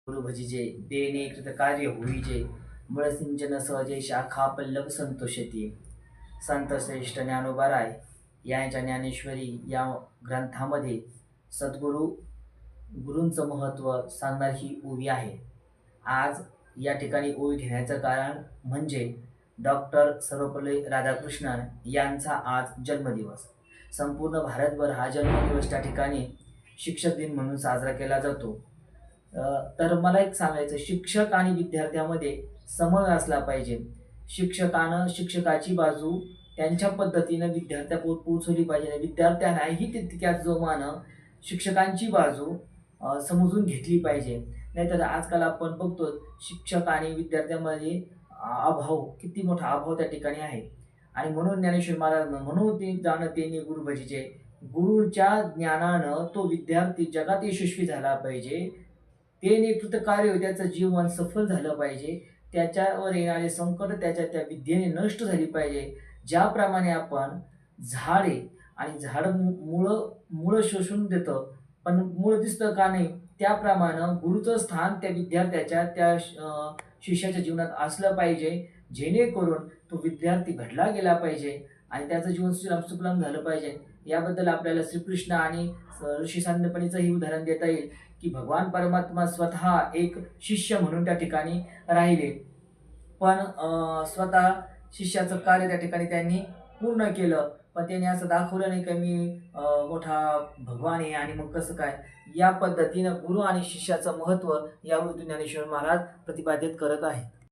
गुरु भजिजे देणे कृतकार्य होईजे मुळ सिंचन सहजे शाखा पल्लव संतोषती. संत श्रेष्ठ ज्ञानोबा राय यांच्या ज्ञानेश्वरी या ग्रंथामध्ये सद्गुरू गुरूंचं महत्त्व सांगणारी ही ओवी आहे. आज या ठिकाणी ओवी घेण्याचं कारण म्हणजे डॉक्टर सर्वपल्ली राधाकृष्णन यांचा आज जन्मदिवस. संपूर्ण भारतभर हा जन्मदिवस त्या ठिकाणी शिक्षक दिन म्हणून साजरा केला जातो. तर मला एक सांगायचं, शिक्षक आणि विद्यार्थ्यामध्ये समन्वय असला पाहिजे. शिक्षकानं शिक्षकाची बाजू त्यांच्या पद्धतीनं विद्यार्थ्यापर्यंत पोहोचवली पाहिजे आणि विद्यार्थ्यांनाही तितक्याच जोमानं शिक्षकांची बाजू समजून घेतली पाहिजे. नाहीतर आजकाल आपण बघतो शिक्षक आणि विद्यार्थ्यांमध्ये अभाव, किती मोठा अभाव त्या ठिकाणी आहे. आणि म्हणून ज्ञानेश्वर महाराज म्हणून ते जाणं तेने गुरु भजिजे, गुरुच्या ज्ञानानं तो विद्यार्थी जगात यशस्वी झाला पाहिजे. ते नेतृत्व कार्य त्याचं जीवन सफल झालं पाहिजे. त्याच्यावर येणारे संकट त्याच्या त्या विद्येने नष्ट झाली पाहिजे. ज्याप्रमाणे आपण झाड आहे आणि झाड मुळं शोषून देतं, पण मूळ दिसतं का नाही, त्याप्रमाणे गुरुचं स्थान त्या विद्यार्थ्याच्या शिष्याच्या जीवनात असलं पाहिजे, जेणेकरून तो विद्यार्थी घडला गेला पाहिजे आणि त्याचं जीवन सुखलाम झालं पाहिजे. याबद्दल आपल्याला श्रीकृष्ण आणि ऋषी सांदीपनीचंही उदाहरण देता येईल की भगवान परमात्मा स्वतः एक शिष्य म्हणून त्या ठिकाणी राहिले, पण स्वतः शिष्याचं कार्य त्या ठिकाणी त्यांनी पूर्ण केलं. पण त्यांनी असं दाखवलं नाही की मी मोठा भगवान आहे आणि मग कसं काय. या पद्धतीनं गुरु आणि शिष्याचं महत्त्व यावरून ज्ञानेश्वर महाराज प्रतिपादित करत आहेत.